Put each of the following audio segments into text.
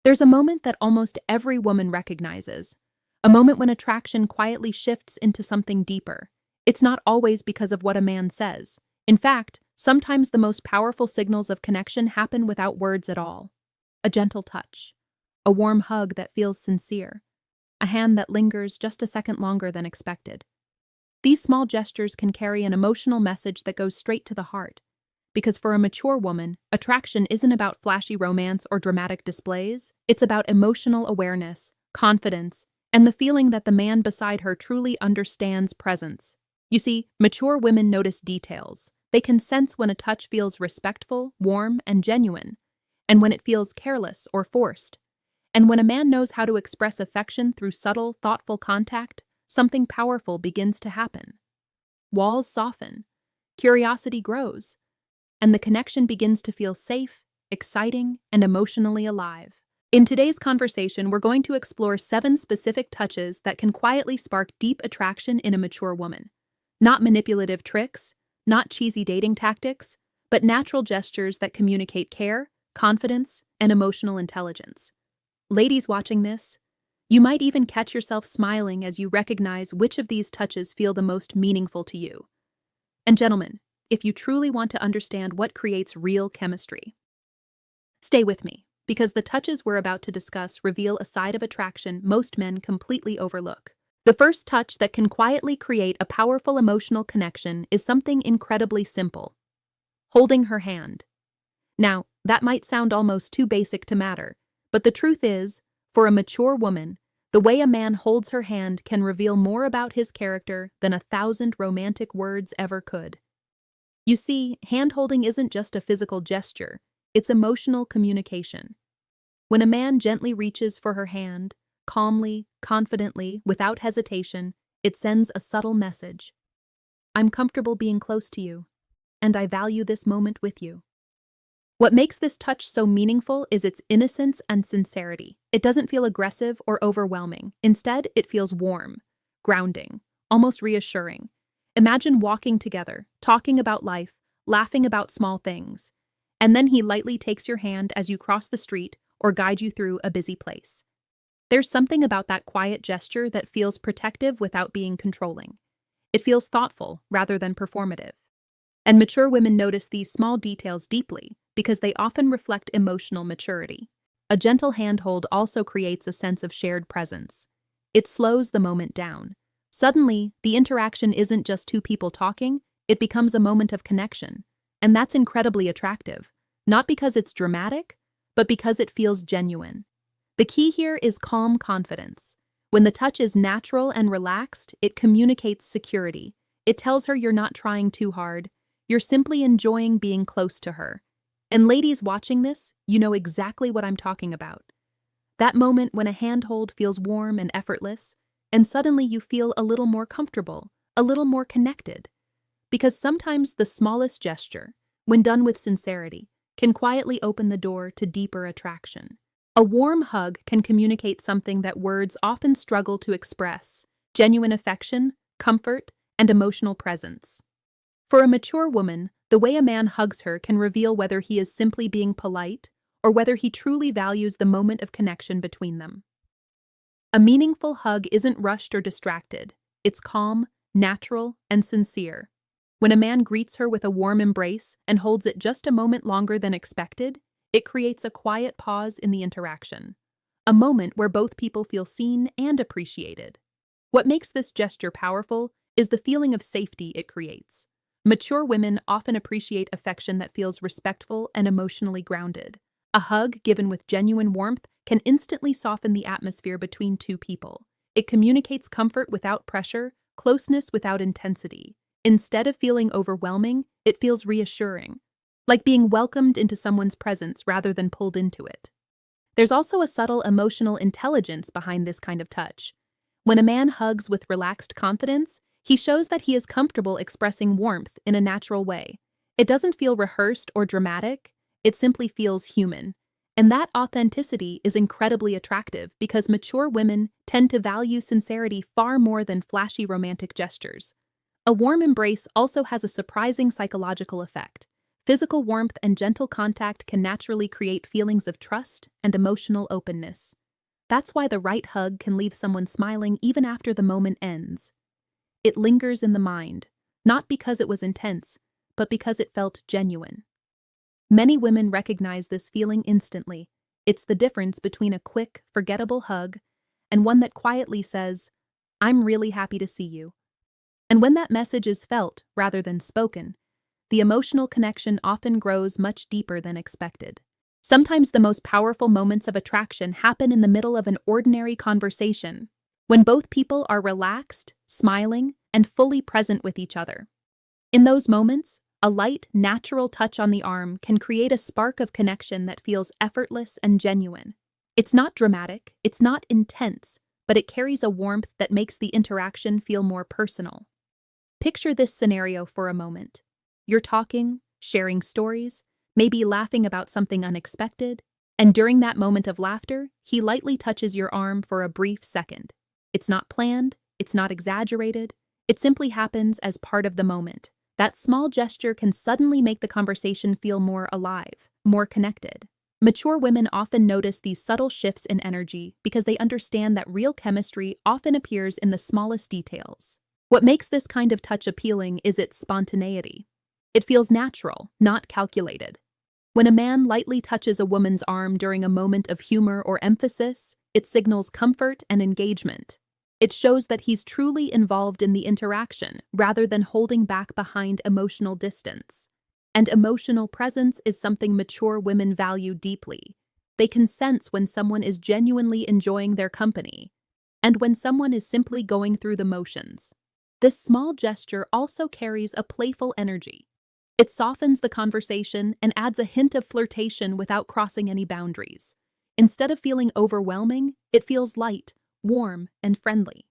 There's a moment that almost every woman recognizes, a moment when attraction quietly shifts into something deeper. It's not always because of what a man says. In fact, sometimes the most powerful signals of connection happen without words at all. A gentle touch, a warm hug that feels sincere, a hand that lingers just a second longer than expected. These small gestures can carry an emotional message that goes straight to the heart. Because for a mature woman, attraction isn't about flashy romance or dramatic displays, it's about emotional awareness, confidence, and the feeling that the man beside her truly understands presence. You see, mature women notice details. They can sense when a touch feels respectful, warm, and genuine, and when it feels careless or forced. And when a man knows how to express affection through subtle, thoughtful contact, something powerful begins to happen. Walls soften, curiosity grows, and the connection begins to feel safe, exciting, and emotionally alive. In today's conversation, we're going to explore 7 specific touches that can quietly spark deep attraction in a mature woman. Not manipulative tricks, not cheesy dating tactics, but natural gestures that communicate care, confidence, and emotional intelligence. Ladies watching this, you might even catch yourself smiling as you recognize which of these touches feel the most meaningful to you. And gentlemen, if you truly want to understand what creates real chemistry, stay with me, because the touches we're about to discuss reveal a side of attraction most men completely overlook. The first touch that can quietly create a powerful emotional connection is something incredibly simple: holding her hand. Now, that might sound almost too basic to matter, but the truth is, for a mature woman, the way a man holds her hand can reveal more about his character than 1,000 romantic words ever could. You see, hand-holding isn't just a physical gesture, it's emotional communication. When a man gently reaches for her hand, calmly, confidently, without hesitation, it sends a subtle message. I'm comfortable being close to you, and I value this moment with you. What makes this touch so meaningful is its innocence and sincerity. It doesn't feel aggressive or overwhelming. Instead, it feels warm, grounding, almost reassuring. Imagine walking together, talking about life, laughing about small things, and then he lightly takes your hand as you cross the street or guide you through a busy place. There's something about that quiet gesture that feels protective without being controlling. It feels thoughtful rather than performative. And mature women notice these small details deeply because they often reflect emotional maturity. A gentle handhold also creates a sense of shared presence. It slows the moment down. Suddenly, the interaction isn't just two people talking, it becomes a moment of connection. And that's incredibly attractive, not because it's dramatic, but because it feels genuine. The key here is calm confidence. When the touch is natural and relaxed, it communicates security. It tells her you're not trying too hard, you're simply enjoying being close to her. And ladies watching this, you know exactly what I'm talking about. That moment when a handhold feels warm and effortless, and suddenly you feel a little more comfortable, a little more connected. Because sometimes the smallest gesture, when done with sincerity, can quietly open the door to deeper attraction. A warm hug can communicate something that words often struggle to express: genuine affection, comfort, and emotional presence. For a mature woman, the way a man hugs her can reveal whether he is simply being polite or whether he truly values the moment of connection between them. A meaningful hug isn't rushed or distracted. It's calm, natural, and sincere. When a man greets her with a warm embrace and holds it just a moment longer than expected, it creates a quiet pause in the interaction, a moment where both people feel seen and appreciated. What makes this gesture powerful is the feeling of safety it creates. Mature women often appreciate affection that feels respectful and emotionally grounded. A hug given with genuine warmth can instantly soften the atmosphere between two people. It communicates comfort without pressure, closeness without intensity. Instead of feeling overwhelming, it feels reassuring, like being welcomed into someone's presence rather than pulled into it. There's also a subtle emotional intelligence behind this kind of touch. When a man hugs with relaxed confidence, he shows that he is comfortable expressing warmth in a natural way. It doesn't feel rehearsed or dramatic, it simply feels human. And that authenticity is incredibly attractive because mature women tend to value sincerity far more than flashy romantic gestures. A warm embrace also has a surprising psychological effect. Physical warmth and gentle contact can naturally create feelings of trust and emotional openness. That's why the right hug can leave someone smiling even after the moment ends. It lingers in the mind, not because it was intense, but because it felt genuine. Many women recognize this feeling instantly. It's the difference between a quick, forgettable hug and one that quietly says, "I'm really happy to see you." And when that message is felt rather than spoken, the emotional connection often grows much deeper than expected. Sometimes the most powerful moments of attraction happen in the middle of an ordinary conversation, when both people are relaxed, smiling, and fully present with each other. In those moments, a light, natural touch on the arm can create a spark of connection that feels effortless and genuine. It's not dramatic, it's not intense, but it carries a warmth that makes the interaction feel more personal. Picture this scenario for a moment. You're talking, sharing stories, maybe laughing about something unexpected, and during that moment of laughter, he lightly touches your arm for a brief second. It's not planned, it's not exaggerated, it simply happens as part of the moment. That small gesture can suddenly make the conversation feel more alive, more connected. Mature women often notice these subtle shifts in energy because they understand that real chemistry often appears in the smallest details. What makes this kind of touch appealing is its spontaneity. It feels natural, not calculated. When a man lightly touches a woman's arm during a moment of humor or emphasis, it signals comfort and engagement. It shows that he's truly involved in the interaction rather than holding back behind emotional distance. And emotional presence is something mature women value deeply. They can sense when someone is genuinely enjoying their company and when someone is simply going through the motions. This small gesture also carries a playful energy. It softens the conversation and adds a hint of flirtation without crossing any boundaries. Instead of feeling overwhelming, it feels light, warm, and friendly.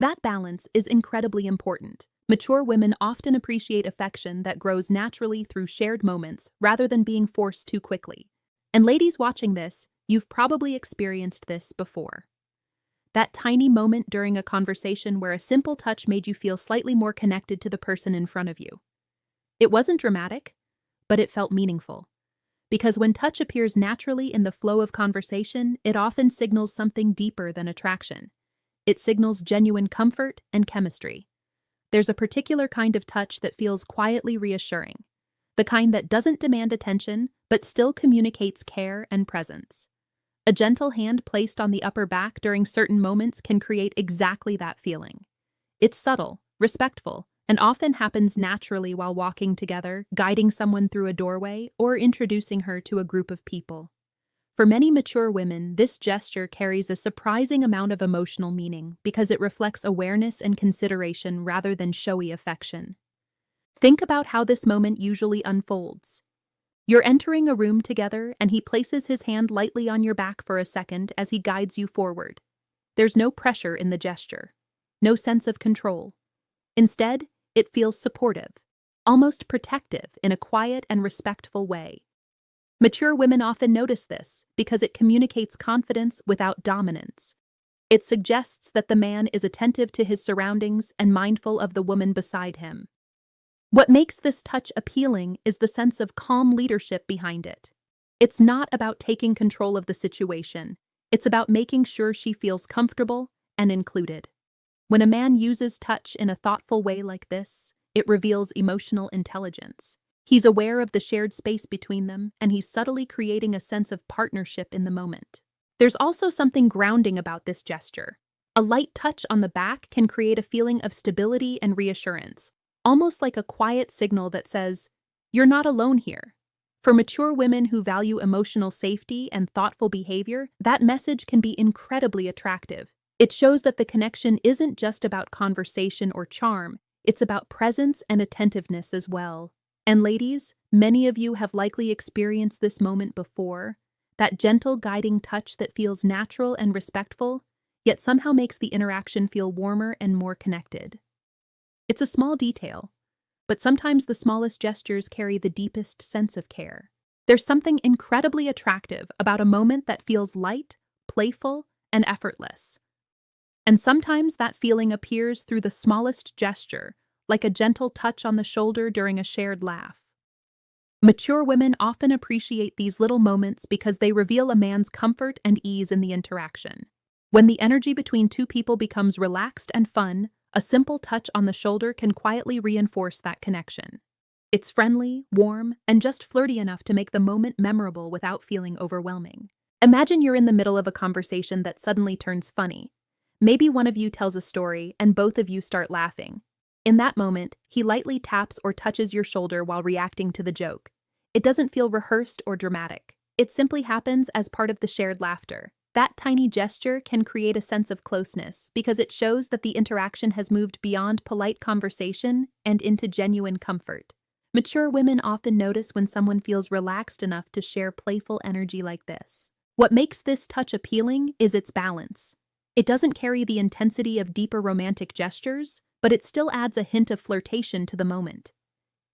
That balance is incredibly important. Mature women often appreciate affection that grows naturally through shared moments rather than being forced too quickly. And ladies watching this, you've probably experienced this before. That tiny moment during a conversation where a simple touch made you feel slightly more connected to the person in front of you. It wasn't dramatic, but it felt meaningful. Because when touch appears naturally in the flow of conversation, it often signals something deeper than attraction. It signals genuine comfort and chemistry. There's a particular kind of touch that feels quietly reassuring, the kind that doesn't demand attention but still communicates care and presence. A gentle hand placed on the upper back during certain moments can create exactly that feeling. It's subtle, respectful, and often happens naturally while walking together, guiding someone through a doorway, or introducing her to a group of people. For many mature women, this gesture carries a surprising amount of emotional meaning because it reflects awareness and consideration rather than showy affection. Think about how this moment usually unfolds. You're entering a room together, and he places his hand lightly on your back for a second as he guides you forward. There's no pressure in the gesture, no sense of control. Instead, it feels supportive, almost protective in a quiet and respectful way. Mature women often notice this because it communicates confidence without dominance. It suggests that the man is attentive to his surroundings and mindful of the woman beside him. What makes this touch appealing is the sense of calm leadership behind it. It's not about taking control of the situation. It's about making sure she feels comfortable and included. When a man uses touch in a thoughtful way like this, it reveals emotional intelligence. He's aware of the shared space between them, and he's subtly creating a sense of partnership in the moment. There's also something grounding about this gesture. A light touch on the back can create a feeling of stability and reassurance, almost like a quiet signal that says, "You're not alone here." For mature women who value emotional safety and thoughtful behavior, that message can be incredibly attractive. It shows that the connection isn't just about conversation or charm, it's about presence and attentiveness as well. And ladies, many of you have likely experienced this moment before, that gentle guiding touch that feels natural and respectful, yet somehow makes the interaction feel warmer and more connected. It's a small detail, but sometimes the smallest gestures carry the deepest sense of care. There's something incredibly attractive about a moment that feels light, playful, and effortless. And sometimes that feeling appears through the smallest gesture, like a gentle touch on the shoulder during a shared laugh. Mature women often appreciate these little moments because they reveal a man's comfort and ease in the interaction. When the energy between two people becomes relaxed and fun, a simple touch on the shoulder can quietly reinforce that connection. It's friendly, warm, and just flirty enough to make the moment memorable without feeling overwhelming. Imagine you're in the middle of a conversation that suddenly turns funny. Maybe one of you tells a story and both of you start laughing. In that moment, he lightly taps or touches your shoulder while reacting to the joke. It doesn't feel rehearsed or dramatic. It simply happens as part of the shared laughter. That tiny gesture can create a sense of closeness because it shows that the interaction has moved beyond polite conversation and into genuine comfort. Mature women often notice when someone feels relaxed enough to share playful energy like this. What makes this touch appealing is its balance. It doesn't carry the intensity of deeper romantic gestures, but it still adds a hint of flirtation to the moment.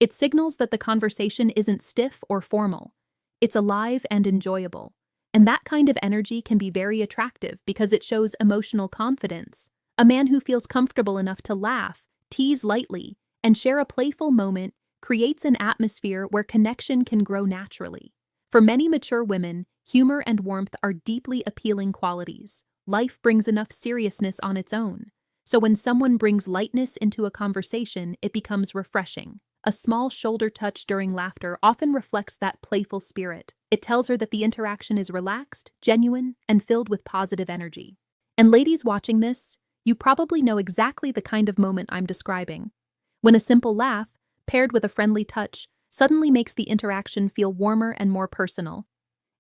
It signals that the conversation isn't stiff or formal. It's alive and enjoyable. And that kind of energy can be very attractive because it shows emotional confidence. A man who feels comfortable enough to laugh, tease lightly, and share a playful moment creates an atmosphere where connection can grow naturally. For many mature women, humor and warmth are deeply appealing qualities. Life brings enough seriousness on its own. So when someone brings lightness into a conversation, it becomes refreshing. A small shoulder touch during laughter often reflects that playful spirit. It tells her that the interaction is relaxed, genuine, and filled with positive energy. And ladies watching this, you probably know exactly the kind of moment I'm describing. When a simple laugh, paired with a friendly touch, suddenly makes the interaction feel warmer and more personal.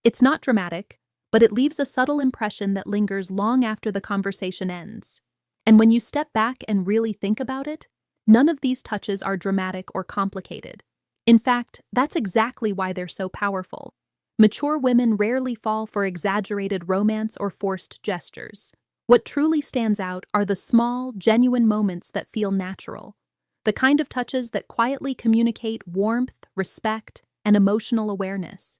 It's not dramatic, but it leaves a subtle impression that lingers long after the conversation ends. And when you step back and really think about it, none of these touches are dramatic or complicated. In fact, that's exactly why they're so powerful. Mature women rarely fall for exaggerated romance or forced gestures. What truly stands out are the small, genuine moments that feel natural. The kind of touches that quietly communicate warmth, respect, and emotional awareness.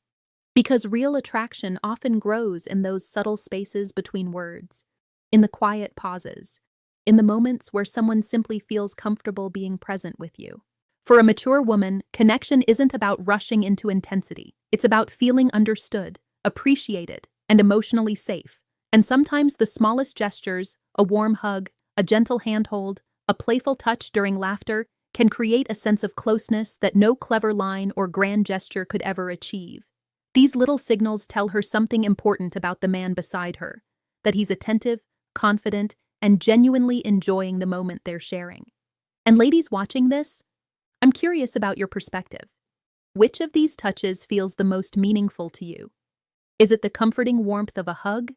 Because real attraction often grows in those subtle spaces between words, in the quiet pauses, in the moments where someone simply feels comfortable being present with you. For a mature woman, connection isn't about rushing into intensity. It's about feeling understood, appreciated, and emotionally safe. And sometimes the smallest gestures, a warm hug, a gentle handhold, a playful touch during laughter, can create a sense of closeness that no clever line or grand gesture could ever achieve. These little signals tell her something important about the man beside her, that he's attentive, confident, and genuinely enjoying the moment they're sharing. And ladies watching this, I'm curious about your perspective. Which of these touches feels the most meaningful to you? Is it the comforting warmth of a hug,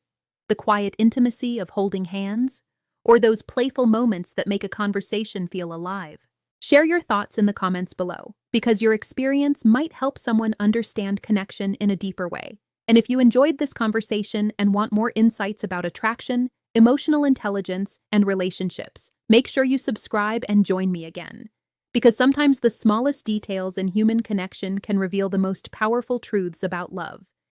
the quiet intimacy of holding hands, or those playful moments that make a conversation feel alive? Share your thoughts in the comments below, because your experience might help someone understand connection in a deeper way. And if you enjoyed this conversation and want more insights about attraction, emotional intelligence, and relationships, make sure you subscribe and join me again. Because sometimes the smallest details in human connection can reveal the most powerful truths about love.